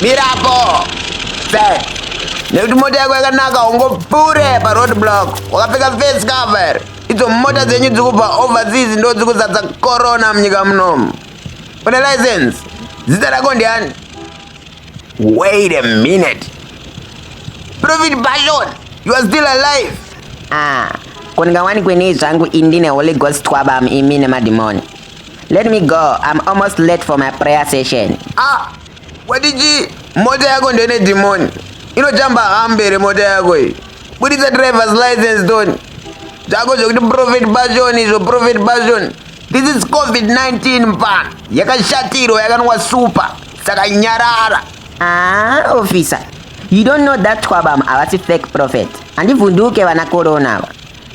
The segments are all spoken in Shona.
Mirapo! Set! Nekuti mota yako yakanaka ungopure paroadblock wakapfeka face cover. Idzo mota dzenyu dzikubva overseas ndo dzikuzadza corona munyika munomu. Une license? Zita rako ndiani? Wait a minute. Prophet Bashon, you are still alive. Kuningawani kweni zangu indine Holy Ghost twabam imine madimoni. Let me go. I'm almost late for my prayer session. Wadiji, mota yako ndene demon. Inojamba hambere mota yako hii. Budisa driver's license doni. Jako zokuti Prophet Bashon izo Prophet Bashon. This is COVID-19 mpan. Yakashatiro yakanwa super. Saka nyarara. Officer. You don't know that twabam awasi fake prophet. Andi vunduke wana corona.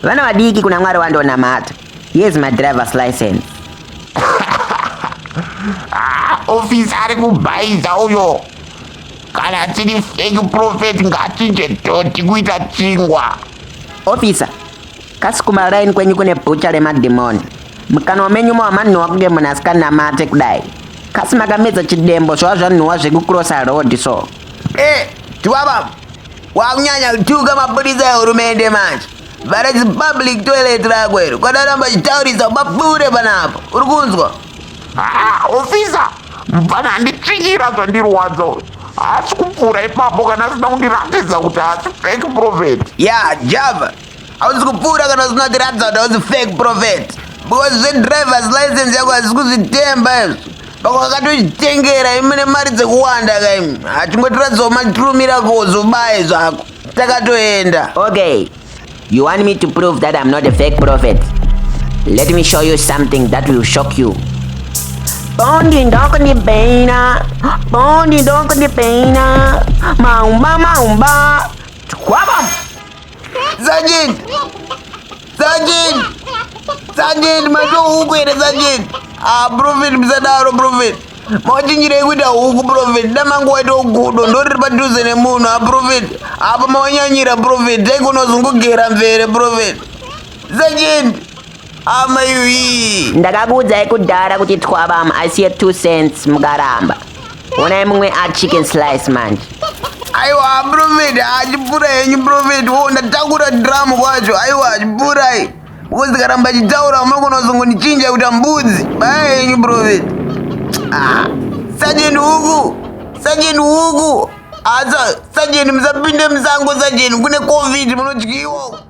Wana wadiki kuna mwari wando na mata. Here's my driver's license. Officer ari kubaiza uyo. Kana tiri fake prophet ngachinje toti kuita chingwa. Officer. Kasikuma line kwenye kune pucha le madimoni. Mkano menyu mwa manu wakuge mnaska na mate kudai. Kasimaka meza chidembo shwaja nuwa shiku crossa road so. Twabam. Wakunyanya tuka mapuriza ya urumende manchi. Varezi public toilet ragweru. Kwa daramba chitaurisa mapure banapo. Urukunzko? Officer, mpana ndichikira zvandirwadza. Asi kupfura ipapo kana sina kundiratidza kuti asi fake prophet. Yeah, Java. Hausi kupfura kana sina kundiratidza kuti hausi fake prophet. Because the driver's license yako hausi kuzitemba izvo. Pako kakatochitengera imene mari dzekuwanda kaimi. Hatingotiratidzawo matrue miracles ubaye zvako. Takatoenda. Okay. You want me to prove that I'm not a fake prophet? Let me show you something that will shock you. Bondi ndoko ni beina. Bondi ndoko ni beina. Maumba. Twabam. Sergeant, macho huku ere Sergeant. Prophet msadaro prophet. Mawachinjire kuita huku prophet. Damangu waito gudo. Ndori padhuze nemunhu prophet. Apa mawanyanyira prophet. Taikonozungugera mvere prophet. Sergeant. Amayui. Ndakakuudza kudhara kuti twabam asiye 2 cents mukaramba. Onai mumwe chicken slice manje. Aiwa prophet, achipura henyu prophet. Ndatakura drum kwacho. Aiwa achipura hai. Because karamba chitaura munokonozongonichinja kuita mbudzi. Baya henyu prophet. Sergeant huku. Sergeant musapinde musango Sergeant. Kune COVID munotyiwa.